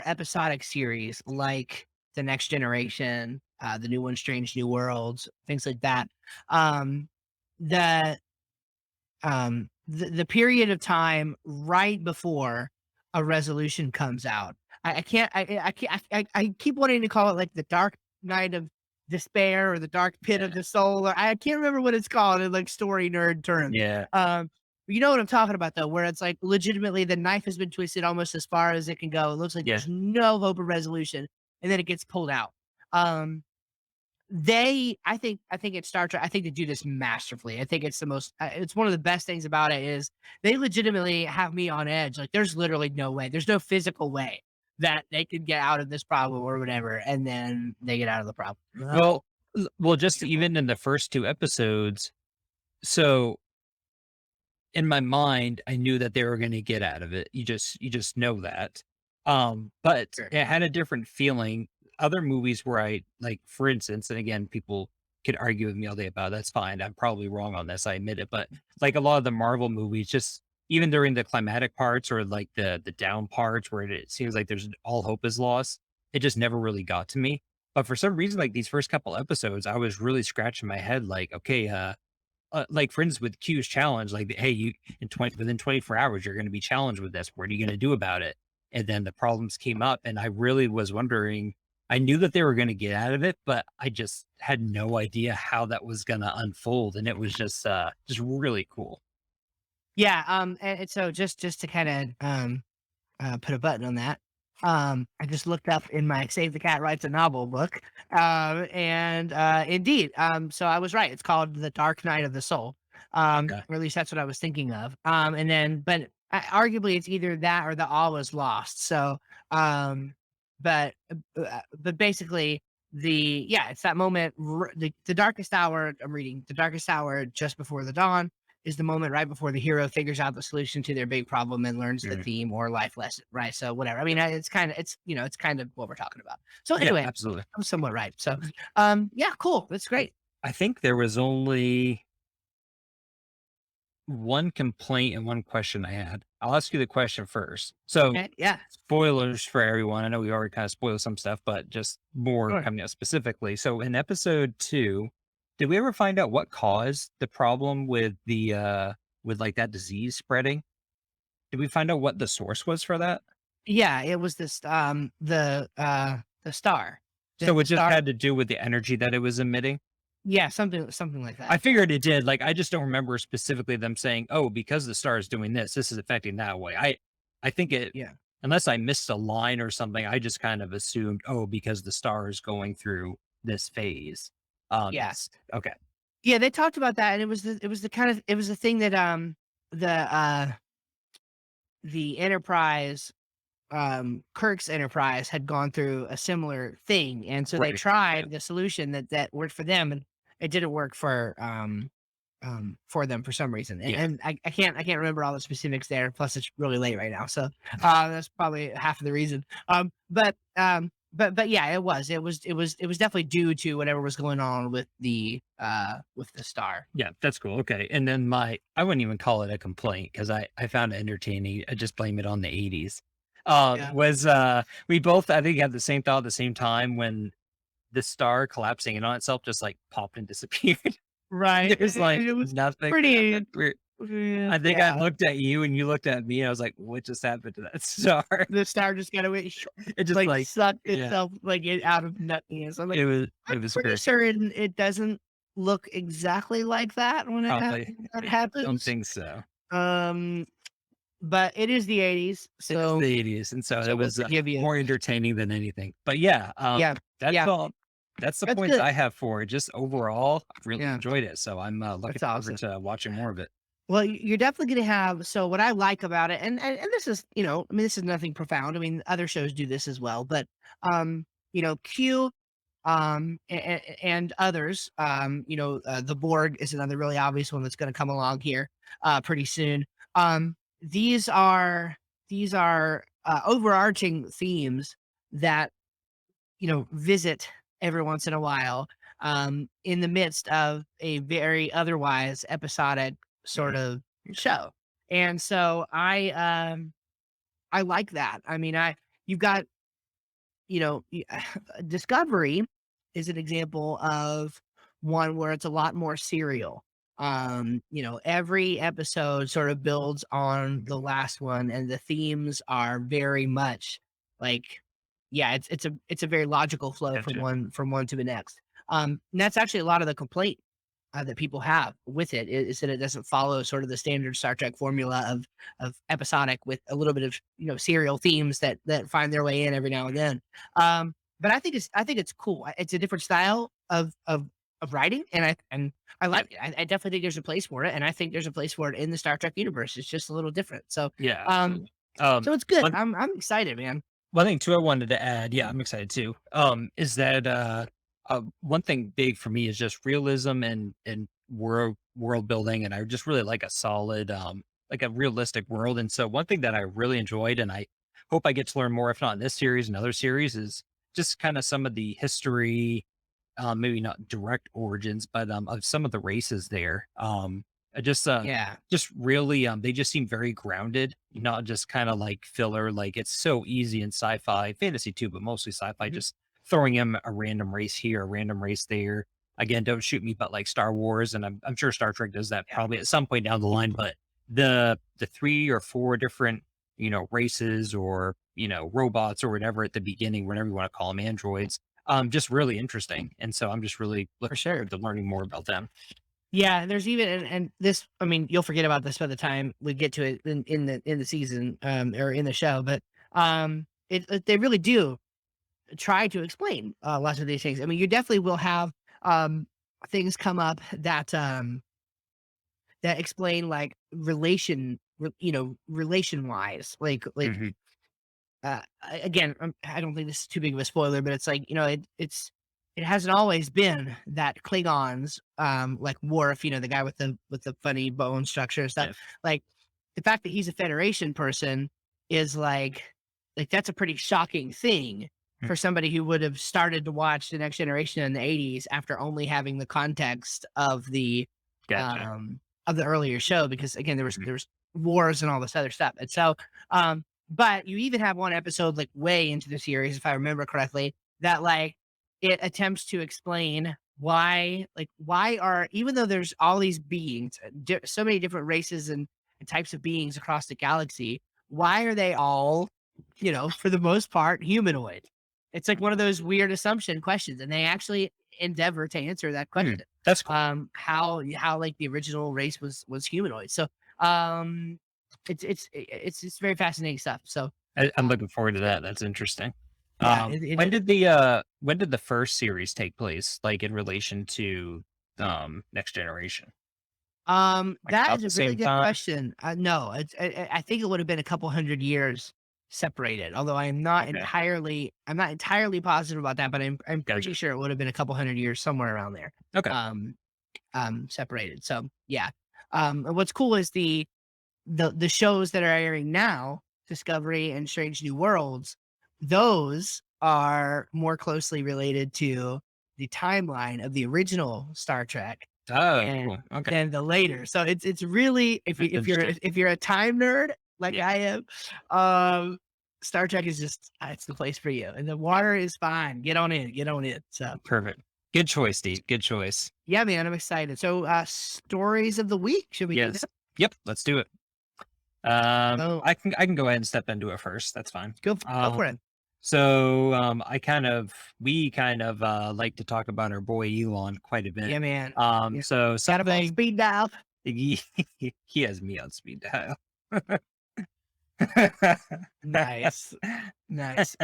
[SPEAKER 1] episodic series like The Next Generation, the new one, Strange New Worlds, things like that. Um, the the period of time right before a resolution comes out. I can't I can't I keep wanting to call it like the dark night of despair or the dark pit of
[SPEAKER 2] Yeah.
[SPEAKER 1] the soul, or I can't remember what it's called in like story nerd terms.
[SPEAKER 2] Yeah.
[SPEAKER 1] Um, you know what I'm talking about though, where it's like legitimately the knife has been twisted almost as far as it can go. It looks like
[SPEAKER 2] Yeah.
[SPEAKER 1] there's no hope of resolution, and then it gets pulled out. Um, I think it's Star Trek, I think they do this masterfully. I think it's the most it's one of the best things about it is they legitimately have me on edge. Like, there's literally no way. There's no physical way that they could get out of this problem or whatever, and then they get out of the problem.
[SPEAKER 2] Well, just
[SPEAKER 1] Beautiful.
[SPEAKER 2] even in the first 2 episodes, so in my mind, I knew that they were gonna get out of it. You just know that. But
[SPEAKER 1] Sure.
[SPEAKER 2] it had a different feeling. Other movies where I like, for instance, and again, people could argue with me all day about it, that's fine. I'm probably wrong on this, I admit it. But like a lot of the Marvel movies, just even during the climatic parts or like the down parts where it seems like there's all hope is lost, it just never really got to me. But for some reason, like these first couple episodes, I was really scratching my head, like, okay, like for instance with Q's challenge, like, hey, you within 24 hours, you're going to be challenged with this. What are you going to do about it? And then the problems came up, and I really was wondering. I knew that they were going to get out of it, but I just had no idea how that was going to unfold, and it was just really cool.
[SPEAKER 1] Yeah, and so just to kind of put a button on that. I just looked up in my Save the Cat Writes a Novel book, and indeed, so I was right. It's called The Dark Night of the Soul.
[SPEAKER 2] Okay.
[SPEAKER 1] or at least that's what I was thinking of. And then, but arguably, it's either that or the all was lost. So, um, but basically, it's that moment, the darkest hour. I'm reading the darkest hour just before the dawn is the moment right before the hero figures out the solution to their big problem and learns the
[SPEAKER 2] Mm.
[SPEAKER 1] theme or life lesson, right? So whatever. I mean, it's kind of what we're talking about. So
[SPEAKER 2] Yeah,
[SPEAKER 1] anyway,
[SPEAKER 2] absolutely.
[SPEAKER 1] I'm somewhat right. So, yeah, cool. That's great.
[SPEAKER 2] I think there was only one complaint and one question I had. I'll ask you the question first. So,
[SPEAKER 1] Okay, yeah,
[SPEAKER 2] spoilers for everyone. I know we already kind of spoiled some stuff, but just more
[SPEAKER 1] sure.
[SPEAKER 2] coming out specifically. So, in episode 2, did we ever find out what caused the problem with with like that disease spreading? Did we find out what the source was for that?
[SPEAKER 1] Yeah, it was this the star.
[SPEAKER 2] So,
[SPEAKER 1] The
[SPEAKER 2] it just
[SPEAKER 1] star,
[SPEAKER 2] had to do with the energy that it was emitting?
[SPEAKER 1] yeah, something like
[SPEAKER 2] I
[SPEAKER 1] that. Yeah.
[SPEAKER 2] figured it did. Like, I just don't remember specifically them saying, "Oh, because the star is doing this, this is affecting that way." I think it,
[SPEAKER 1] Yeah.
[SPEAKER 2] unless I missed a line or something, I just kind of assumed, "Oh, because the star is going through this phase."
[SPEAKER 1] Yeah.
[SPEAKER 2] It's okay.
[SPEAKER 1] Yeah, they talked about that and it was the kind of it was the thing that the uh the Enterprise Kirk's Enterprise had gone through a similar thing, and so they
[SPEAKER 2] Right. Yeah.
[SPEAKER 1] tried the solution that worked for them, and it didn't work for them for some reason.
[SPEAKER 2] Yeah.
[SPEAKER 1] And I can't remember all the specifics there. Plus, it's really late right now, so that's probably half of the reason. But yeah, it was definitely due to whatever was going on with the star.
[SPEAKER 2] Yeah, that's cool. Okay. And then I wouldn't even call it a complaint because I found it entertaining. I just blame it on the 80s.
[SPEAKER 1] Yeah,
[SPEAKER 2] Was we both I think had the same thought at the same time when the star collapsing in on itself just like popped and disappeared.
[SPEAKER 1] right.
[SPEAKER 2] There's like
[SPEAKER 1] It was
[SPEAKER 2] nothing.
[SPEAKER 1] pretty.
[SPEAKER 2] We're I think I
[SPEAKER 1] Yeah,
[SPEAKER 2] looked at you and you looked at me, and I was like, "What just happened to that star?"
[SPEAKER 1] the star just got away.
[SPEAKER 2] It just
[SPEAKER 1] Like,
[SPEAKER 2] like
[SPEAKER 1] sucked
[SPEAKER 2] yeah,
[SPEAKER 1] itself, like, it out of nothingness. I'm like, I'm
[SPEAKER 2] it was
[SPEAKER 1] pretty
[SPEAKER 2] crazy.
[SPEAKER 1] sure it doesn't look exactly like that
[SPEAKER 2] Probably
[SPEAKER 1] when that
[SPEAKER 2] don't
[SPEAKER 1] happens.
[SPEAKER 2] think so.
[SPEAKER 1] Um, but it is the '80s,
[SPEAKER 2] It is
[SPEAKER 1] so
[SPEAKER 2] the 80s, and so it
[SPEAKER 1] we'll
[SPEAKER 2] was,
[SPEAKER 1] forgive you.
[SPEAKER 2] more entertaining than anything. But yeah,
[SPEAKER 1] Yeah,
[SPEAKER 2] that's
[SPEAKER 1] yeah,
[SPEAKER 2] all that's the
[SPEAKER 1] that's
[SPEAKER 2] points
[SPEAKER 1] good.
[SPEAKER 2] I have for it. Just overall, I've really
[SPEAKER 1] Yeah,
[SPEAKER 2] enjoyed it, so I'm, looking
[SPEAKER 1] that's
[SPEAKER 2] forward
[SPEAKER 1] awesome.
[SPEAKER 2] to watching more of it.
[SPEAKER 1] Well, you're definitely gonna have so what I like about it, and this is, I mean, this is nothing profound. I mean, other shows do this as well, but, Q, and others, the Borg is another really obvious one that's gonna come along here, pretty soon. These are overarching themes that, visit every once in a while, in the midst of a very otherwise episodic sort
[SPEAKER 2] Mhm.
[SPEAKER 1] of
[SPEAKER 2] Okay.
[SPEAKER 1] show. And so I like that. I mean, you've got, Discovery is an example of one where it's a lot more serial. Every episode sort of builds on the last one, and the themes are very much like, yeah, it's a very logical flow from
[SPEAKER 2] Gotcha.
[SPEAKER 1] one to the next. And that's actually a lot of the complaint that people have with it is that it doesn't follow sort of the standard Star Trek formula of episodic with a little bit of serial themes that find their way in every now and then. But I think it's cool. It's a different style of writing, and I
[SPEAKER 2] Yeah.
[SPEAKER 1] like it. I definitely think there's a place for it, and I think there's a place for it in the Star Trek universe. It's just a little different. So
[SPEAKER 2] Yeah,
[SPEAKER 1] um,
[SPEAKER 2] absolutely. Um,
[SPEAKER 1] so it's good.
[SPEAKER 2] one
[SPEAKER 1] I'm excited, man.
[SPEAKER 2] one thing too I wanted to add, yeah, I'm excited too, is that, one thing big for me is just realism and world building, and I just really like a solid, like a realistic world, and so one thing that I really enjoyed, and I hope I get to learn more, if not in this series and other series, is just kinda some of the history, maybe not direct origins, but, of some of the races there. I
[SPEAKER 1] Yeah.
[SPEAKER 2] just really, they just seem very grounded, not just kinda like filler, like, it's so easy in sci-fi, fantasy too, but mostly sci-fi,
[SPEAKER 1] Mhm.
[SPEAKER 2] just throwing in a random race here, a random race there. Again, don't shoot me, but like Star Wars, and I'm sure Star Trek does that
[SPEAKER 1] Yeah.
[SPEAKER 2] probably at some point down the line, but the 3 or 4 different, races or, robots or whatever at the beginning, whatever you wanna call them, androids, just really interesting, and so I'm just really
[SPEAKER 1] For
[SPEAKER 2] looking
[SPEAKER 1] sure.
[SPEAKER 2] forward to learning more about them.
[SPEAKER 1] Yeah, there's even and this, I mean, you'll forget about this by the time we get to it in the season, or in the show, but, they really do try to explain, lots of these things. I mean, you definitely will have, things come up that, that explain like relation wise,
[SPEAKER 2] Mhm.
[SPEAKER 1] again, I don't think this is too big of a spoiler, but it's like, it hasn't always been that Klingons, like Worf, the guy with the funny bone structure and stuff.
[SPEAKER 2] Yeah.
[SPEAKER 1] Like the fact that he's a Federation person is like that's a pretty shocking thing
[SPEAKER 2] Mm.
[SPEAKER 1] for somebody who would have started to watch the Next Generation in the '80s after only having the context
[SPEAKER 2] Gotcha.
[SPEAKER 1] um of the earlier show, because again
[SPEAKER 2] Mhm.
[SPEAKER 1] there was wars and all this other stuff, and so but you even have one episode, like, way into the series, if I remember correctly, that, like, it attempts to explain why are, even though there's all these beings, so many different races and types of beings across the galaxy, why are they all, for the most part, humanoid? It's like one of those weird assumption questions, and they actually endeavor to answer that
[SPEAKER 2] Hmm.
[SPEAKER 1] question.
[SPEAKER 2] That's cool.
[SPEAKER 1] How like the original race was humanoid. So, um, it's very fascinating stuff. So,
[SPEAKER 2] I'm
[SPEAKER 1] uh,
[SPEAKER 2] looking forward to that. That's interesting.
[SPEAKER 1] yeah, it is.
[SPEAKER 2] When did the first series take place, like, in relation to, Next Generation? Like,
[SPEAKER 1] That
[SPEAKER 2] about
[SPEAKER 1] is
[SPEAKER 2] the
[SPEAKER 1] a really
[SPEAKER 2] same
[SPEAKER 1] good
[SPEAKER 2] time?
[SPEAKER 1] question. No, I think it would have been a couple hundred years separated. Although
[SPEAKER 2] Okay,
[SPEAKER 1] I'm not entirely positive about that, but I'm pretty
[SPEAKER 2] gotcha.
[SPEAKER 1] sure it would have been a couple hundred years somewhere around there.
[SPEAKER 2] Okay.
[SPEAKER 1] Um, Separated. So yeah. And what's cool is the shows that are airing now, Discovery and Strange New Worlds, those are more closely related to the timeline of the original Star Trek
[SPEAKER 2] Oh,
[SPEAKER 1] and
[SPEAKER 2] cool. Okay.
[SPEAKER 1] than the later. So it's really,
[SPEAKER 2] That's interesting.
[SPEAKER 1] if you're a time nerd like
[SPEAKER 2] Yeah,
[SPEAKER 1] I am, um, Star Trek is just it's the place for you. And the water is fine. Get on in. So
[SPEAKER 2] perfect. Good choice, Steve. Good choice.
[SPEAKER 1] yeah, man, I'm excited. So stories of the week. Should we do
[SPEAKER 2] Yes.
[SPEAKER 1] that?
[SPEAKER 2] Yep, let's do it.
[SPEAKER 1] Oh,
[SPEAKER 2] I can go ahead and step into it first. That's fine.
[SPEAKER 1] go for it.
[SPEAKER 2] We kind of like to talk about our boy Elon quite a bit.
[SPEAKER 1] Yeah, man. Yeah.
[SPEAKER 2] So
[SPEAKER 1] Got him on
[SPEAKER 2] something
[SPEAKER 1] speed dial.
[SPEAKER 2] he, he has me on speed dial.
[SPEAKER 1] Nice. Nice.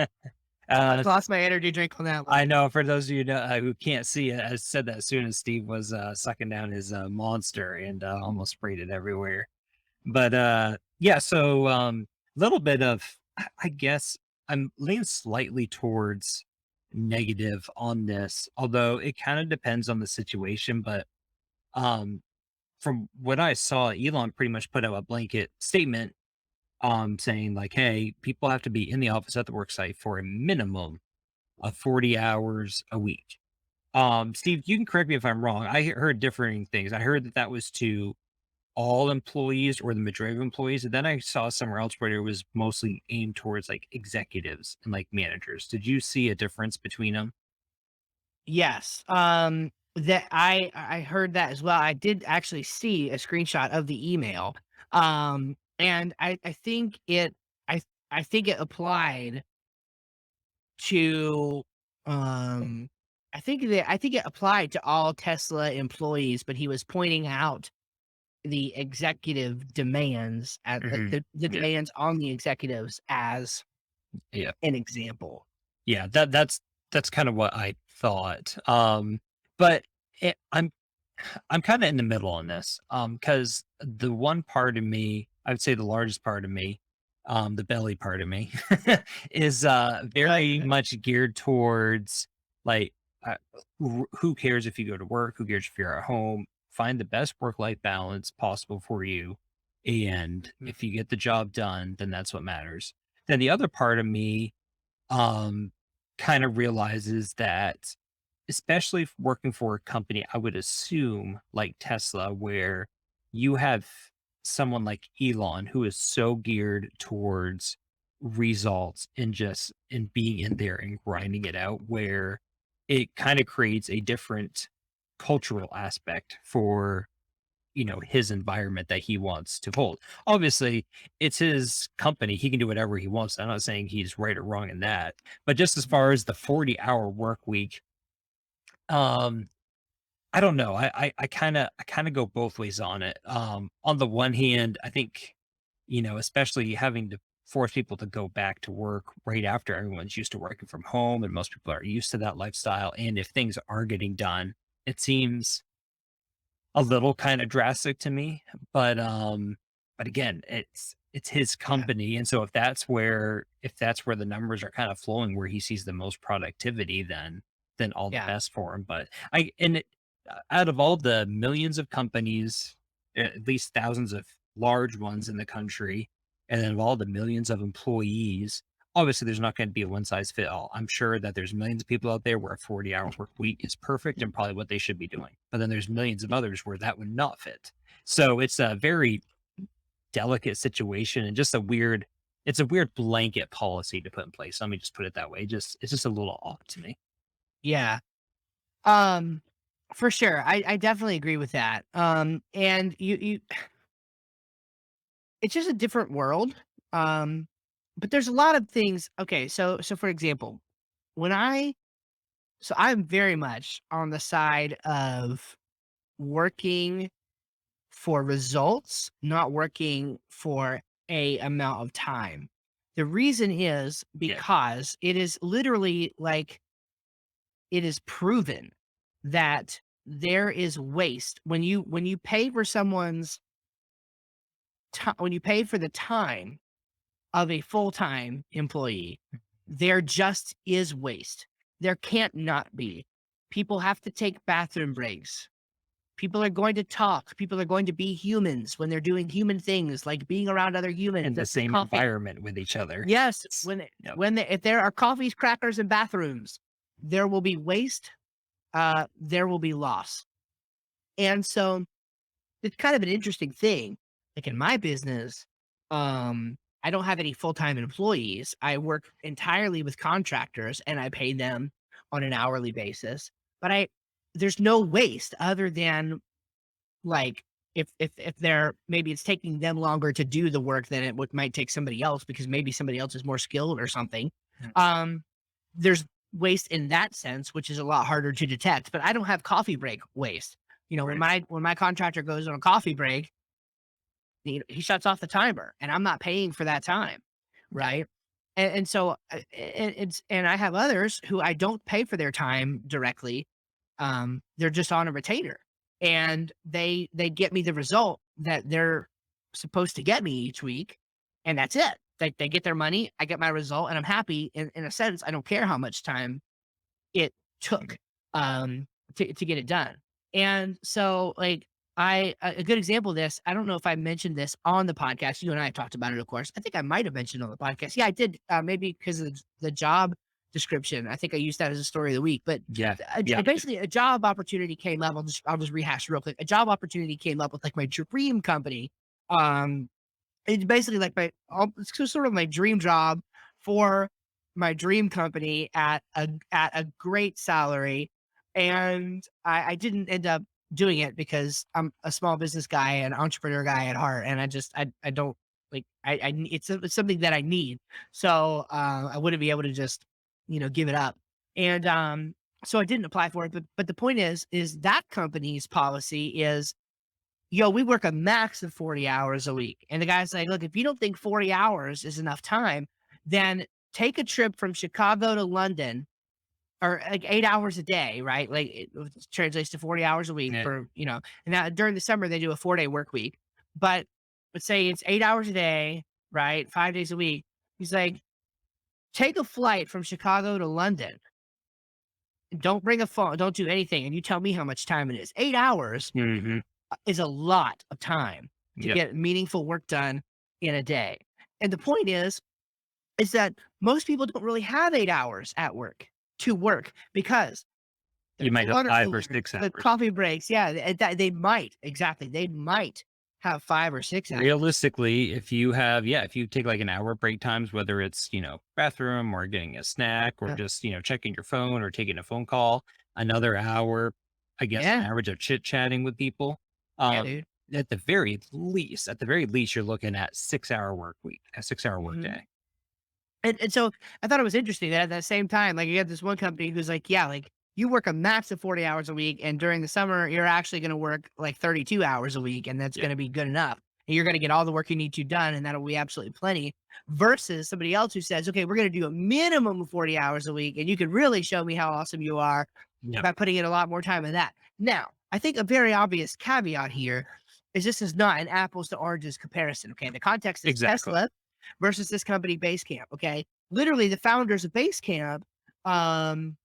[SPEAKER 2] uh,
[SPEAKER 1] Lost my energy drink on that one.
[SPEAKER 2] I know for those of you who can't see it, I said that as soon as Steve was sucking down his monster and almost sprayed it everywhere. But yeah, so little bit of I guess I'm leaning slightly towards negative on this, although it kind of depends on the situation. But um from what I saw, Elon pretty much put out a blanket statement saying like, hey, people have to be in the office at the work site for a minimum of 40 hours a week. Steve, you can correct me if I'm wrong. I heard differing things. I heard that that was to all employees or the majority of employees. And then I saw somewhere else where it was mostly aimed towards like executives and like managers. Did you see a difference between them?
[SPEAKER 1] Yes. That I heard that as well. I did actually see a screenshot of the email. And I think I think it applied to I think it applied to all Tesla employees, but he was pointing out the executive demands at
[SPEAKER 2] Hmm.
[SPEAKER 1] the
[SPEAKER 2] Yeah.
[SPEAKER 1] demands on the executives as
[SPEAKER 2] Yeah.
[SPEAKER 1] an example.
[SPEAKER 2] Yeah. That's kind of what I thought. But I'm kind of in the middle on this. Because the one part of me, I would say the largest part of me, the belly part of me, is very
[SPEAKER 1] Right.
[SPEAKER 2] much geared towards like, uh, who cares if you go to work? Who cares if you're at home? Find the best work life balance possible for you. And
[SPEAKER 1] Mm.
[SPEAKER 2] if you get the job done, then that's what matters. Then the other part of me um, kind of realizes that, especially working for a company, I would assume like Tesla, where you have someone like Elon who is so geared towards results and just and being in there and grinding it out, where it kind of creates a different cultural aspect for his environment that he wants to hold. Obviously, it's his company. He can do whatever he wants. I'm not saying he's right or wrong in that. But just as far as the 40-hour work week, um, I don't know. I kind of go both ways on it. On the one hand, I think, especially having to force people to go back to work right after everyone's used to working from home and most people are used to that lifestyle. And if things are getting done, it seems a little kind of drastic to me, but again, it's his
[SPEAKER 1] Yeah.
[SPEAKER 2] company, and so if that's where the numbers are kind of flowing, where he sees the most productivity, then all the
[SPEAKER 1] Yeah.
[SPEAKER 2] best for him. But out of all the millions of companies, at least thousands of large ones in the country, and then of all the millions of employees, obviously there's not going to be a one size fit all. I'm sure that there's millions of people out there where a 40-hour work week is perfect and probably what they should be doing. But then there's millions of others where that would not fit. So it's a very delicate situation and just it's a weird blanket policy to put in place. Let me just put it that way. It's just a little odd to me.
[SPEAKER 1] Yeah. Um, for sure. I definitely agree with that. And it's just a different world. Um, but there's a lot of things. Okay. So for example, when I'm very much on the side of working for results, not working for a amount of time. The reason is
[SPEAKER 2] Yeah.
[SPEAKER 1] because it is literally like it is proven that there is waste when you pay for someone's time when you pay for the time of a full-time employee, there just is waste. There can't not be. People have to take bathroom breaks. People are going to talk. People are going to be humans when they're doing human things like being around other
[SPEAKER 2] In
[SPEAKER 1] humans
[SPEAKER 2] the
[SPEAKER 1] at
[SPEAKER 2] same
[SPEAKER 1] coffee.
[SPEAKER 2] environment with each other.
[SPEAKER 1] Yes,
[SPEAKER 2] It's, yep.
[SPEAKER 1] if there are coffees, crackers, and bathrooms, there will be waste. There will be loss, and so it's kind of an interesting thing. Like in my business, I don't have any full time employees. I work entirely with contractors, and I pay them on an hourly basis. But there's no waste other than like, if they're maybe it's taking them longer to do the work than it would might take somebody else because maybe somebody else is more skilled or something.
[SPEAKER 2] Mm.
[SPEAKER 1] Um, there's waste in that sense, which is a lot harder to detect, but I don't have coffee break waste. You know,
[SPEAKER 2] Right.
[SPEAKER 1] when my contractor goes on a coffee break, he shuts off the timer and I'm not paying for that time,
[SPEAKER 2] Yeah.
[SPEAKER 1] right? And so and I have others who I don't pay for their time directly. They're just on a retainer, and they get me the result that they're supposed to get me each week, and that's it. They get their money, I get my result, and I'm happy. In a sense, I don't care how much time it took, to get it done. And so, like, a good example of this, I don't know if I mentioned this on the podcast. You and I have talked about it, of course. I think I might have mentioned it on the podcast. Yeah, I did, maybe because of the job description. I think I used that as a story of the week. But
[SPEAKER 2] Yeah. Yeah.
[SPEAKER 1] basically, a job opportunity came up. I'll just rehash real quick. A job opportunity came up with like my dream company. Um, it's basically like it's sort of my dream job for my dream company at a great salary, and I didn't end up doing it because I'm a small business guy and entrepreneur guy at heart, and I don't like it's something that I need, so I wouldn't be able to just give it up, and so I didn't apply for it. But the point is that company's policy is yo, we work a max of 40 hours a week. And the guy's like, look, if you don't think 40 hours is enough time, then take a trip from Chicago to London or like 8 hours a day, right? Like it translates to 40 hours a week
[SPEAKER 2] Yeah.
[SPEAKER 1] for, and now during the summer, they do a 4 day work week. But let's say it's 8 hours a day, right? 5 days a week. He's like, take a flight from Chicago to London. Don't bring a phone. Don't do anything. And you tell me how much time it is. 8 hours
[SPEAKER 2] Hmm.
[SPEAKER 1] is a lot of time to
[SPEAKER 2] Yep.
[SPEAKER 1] get meaningful work done in a day. And the point is that most people don't really have 8 hours at work to work because
[SPEAKER 2] You
[SPEAKER 1] there's
[SPEAKER 2] might have
[SPEAKER 1] water
[SPEAKER 2] 5 or
[SPEAKER 1] cooler,
[SPEAKER 2] 6
[SPEAKER 1] the
[SPEAKER 2] hours.
[SPEAKER 1] coffee breaks. Yeah, they might exactly. They might have 5 or 6 hours.
[SPEAKER 2] Realistically, if you take like an hour break times, whether it's, bathroom or getting a snack or
[SPEAKER 1] Yeah,
[SPEAKER 2] just, checking your phone or taking a phone call, another hour, I guess, an
[SPEAKER 1] yeah,
[SPEAKER 2] average of chit chatting with people.
[SPEAKER 1] yeah,
[SPEAKER 2] Um,
[SPEAKER 1] dude.
[SPEAKER 2] at the very least, you're looking at 6 hour work week, a 6 hour work
[SPEAKER 1] Mhm.
[SPEAKER 2] day.
[SPEAKER 1] And so I thought it was interesting that at the same time, like you had this one company who's like, yeah, like you work a max of 40 hours a week. And during the summer, you're actually going to work like 32 hours a week. And that's
[SPEAKER 2] Yeah.
[SPEAKER 1] going to be good enough. And you're going to get all the work you need to done. And that'll be absolutely plenty versus somebody else who says, okay, we're going to do a minimum of 40 hours a week. And you can really show me how awesome you are
[SPEAKER 2] Yep.
[SPEAKER 1] by putting in a lot more time in that. Now, I think a very obvious caveat here is this is not an apples to oranges comparison. Okay. The context is
[SPEAKER 2] Exactly.
[SPEAKER 1] Tesla versus this company Basecamp. Okay. Literally, the founders of Basecamp, um,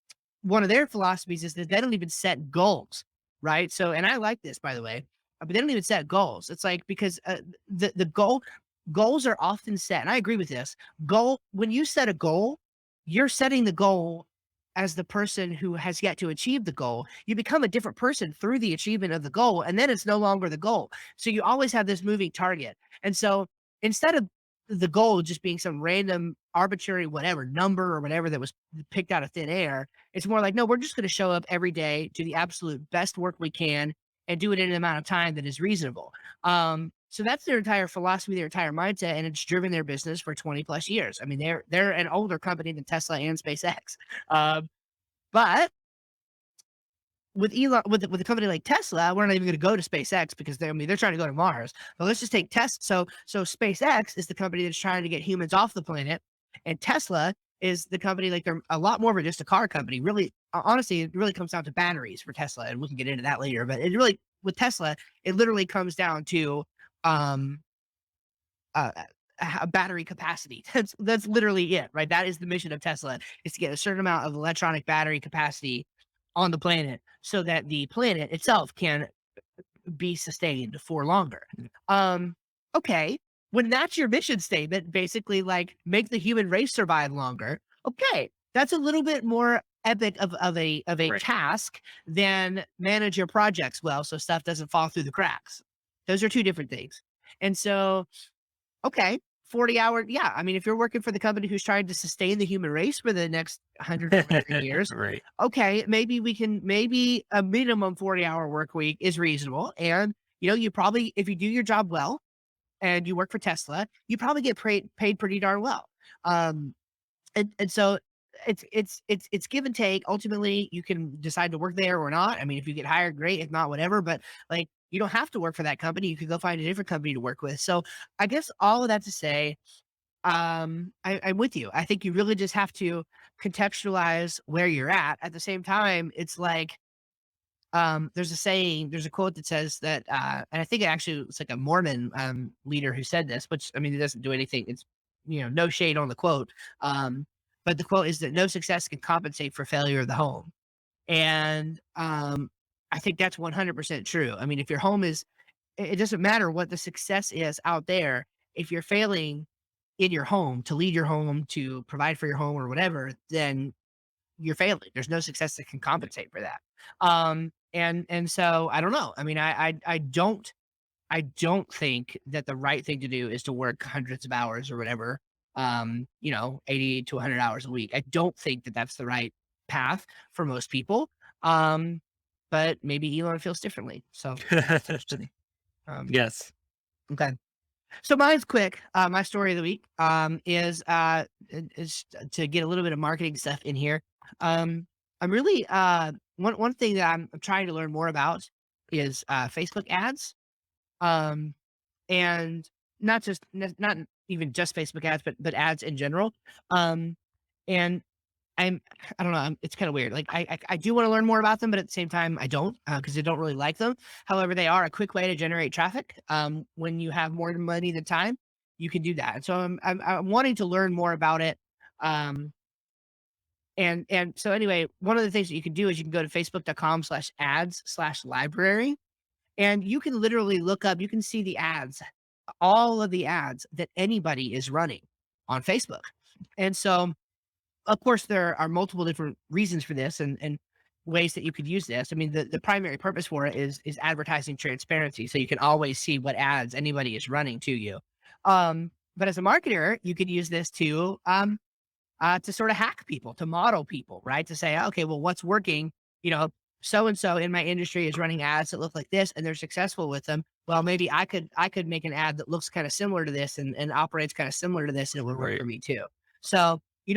[SPEAKER 1] one of their philosophies is that they don't even set goals. Right. So, and I like this, by the way, but they don't even set goals. It's like, because the goals are often set. And I agree with this when you set a goal, you're setting the goal as the person who has yet to achieve the goal. You become a different person through the achievement of the goal, and then it's no longer the goal. So you always have this moving target. And so instead of the goal just being some random arbitrary whatever number or whatever that was picked out of thin air, it's more like, no, we're just going to show up every day, do the absolute best work we can, and do it in an amount of time that is reasonable. So that's their entire philosophy, their entire mindset, and it's driven their business for 20 plus years. I mean, they're an older company than Tesla and SpaceX. Um, but with Elon, with a company like Tesla, we're not even going to go to SpaceX because I mean, they're trying to go to Mars. But let's just take Tesla. So SpaceX is the company that's trying to get humans off the planet, and Tesla is the company, like, they're a lot more than just a car company. Really, honestly, it really comes down to batteries for Tesla, and we can get into that later. But it really, with Tesla, it literally comes down to um uh, a battery capacity. That's literally it, right? That is the mission of Tesla, is to get a certain amount of electronic battery capacity on the planet so that the planet itself can be sustained for longer. Um, okay, when that's your mission statement, basically like make the human race survive longer. Okay, that's a little bit more epic of a
[SPEAKER 2] Right.
[SPEAKER 1] task than manage your projects well so stuff doesn't fall through the cracks. Those are two different things. And so, okay, 40-hour, yeah, I mean, if you're working for the company who's trying to sustain the human race for the next 123 years,
[SPEAKER 2] Right.
[SPEAKER 1] okay, maybe a minimum 40-hour work week is reasonable, and, you probably, if you do your job well and you work for Tesla, you probably get paid pretty darn well. Um, and so it's give and take. Ultimately, you can decide to work there or not. I mean, if you get hired, great. If not, whatever. But like, you don't have to work for that company. You could go find a different company to work with. So I guess all of that to say, I'm with you. I think you really just have to contextualize where you're at. At the same time, it's like, there's a saying, there's a quote that says that, and I think it actually it's like a Mormon leader who said this, which, I mean, it doesn't do anything. It's, no shade on the quote. Um, but the quote is that no success can compensate for failure of the home. And I think that's 100% true. I mean, if your home is, it doesn't matter what the success is out there. If you're failing in your home, to lead your home, to provide for your home or whatever, then you're failing. There's no success that can compensate for that. And so I don't know. I mean, I don't think that the right thing to do is to work hundreds of hours or whatever. 80 to 100 hours a week. I don't think that that's the right path for most people. Um, but maybe Elon feels differently. So that's interesting. Um,
[SPEAKER 2] Yes.
[SPEAKER 1] okay. So mine's quick. My story of the week is to get a little bit of marketing stuff in here. I'm really one thing that I'm trying to learn more about is Facebook ads. Um, and not even just Facebook ads, but ads in general. Um, and I'm I don't know, it's kinda weird, like, I do wanna learn more about them, but at the same time, I don't, because I don't really like them. However, they are a quick way to generate traffic. When you have more money than time, you can do that, and so I'm wanting to learn more about it. Um, and so anyway, one of the things that you can do is you can go to facebook.com/ads/library, and you can literally look up, you can see the ads, all of the ads that anybody is running on Facebook. And so, of course, there are multiple different reasons for this, and ways that you could use this. I mean, the primary purpose for it is advertising transparency, so you can always see what ads anybody is running to you. But as a marketer, you could use this to sort of hack people, to model people, right? To say, okay, well, what's working? You know, so and so in my industry is running ads that look like this, and they're successful with them. Well, maybe I could make an ad that looks kind of similar to this, and operates kind of similar to this, and it would work
[SPEAKER 2] Right.
[SPEAKER 1] for me too. So you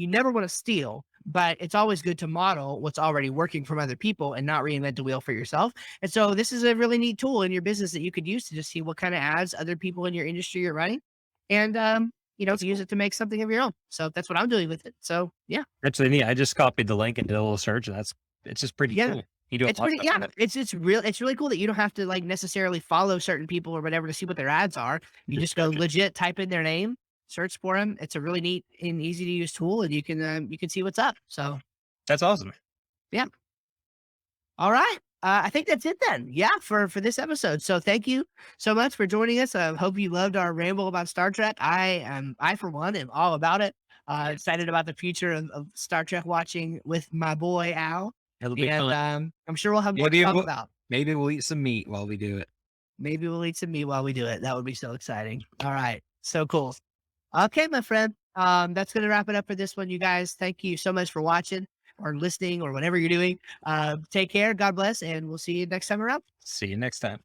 [SPEAKER 1] never want to steal, but it's always good to model what's already working from other people and not reinvent the wheel for yourself. And so this is a really neat tool in your business that you could use to just see what kind of ads other people in your industry are running, and
[SPEAKER 2] That's
[SPEAKER 1] to use
[SPEAKER 2] cool.
[SPEAKER 1] it to make something of your own. So that's what I'm doing with it. So yeah,
[SPEAKER 2] Actually, yeah, I just copied the link and did a little search, and it's just pretty
[SPEAKER 1] yeah,
[SPEAKER 2] cool. You do a
[SPEAKER 1] It's
[SPEAKER 2] lot of
[SPEAKER 1] pretty
[SPEAKER 2] stuff on
[SPEAKER 1] yeah,
[SPEAKER 2] it.
[SPEAKER 1] it's really cool that you don't have to, like, necessarily follow certain people or whatever to see what their ads are. You
[SPEAKER 2] Just
[SPEAKER 1] just go
[SPEAKER 2] search it.
[SPEAKER 1] legit, type in their name, search for them. It's a really neat and easy to use tool, and you can see what's up. So,
[SPEAKER 2] That's awesome.
[SPEAKER 1] yeah. All right. I think that's it then. Yeah, for this episode. So thank you so much for joining us. I hope you loved our ramble about Star Trek. I for one am all about it. Excited about the future of Star Trek watching with my boy Al,
[SPEAKER 2] It'll be
[SPEAKER 1] and
[SPEAKER 2] fun.
[SPEAKER 1] I'm sure we'll have more to
[SPEAKER 2] Maybe
[SPEAKER 1] talk
[SPEAKER 2] we'll
[SPEAKER 1] about.
[SPEAKER 2] maybe we'll eat some meat while we do it.
[SPEAKER 1] Maybe we'll eat some meat while we do it. That would be so exciting. All right, so cool. Okay, my friend. That's gonna wrap it up for this one, you guys. Thank you so much for watching or listening or whatever you're doing. Take care. God bless, and we'll see you next time around.
[SPEAKER 2] See you next time.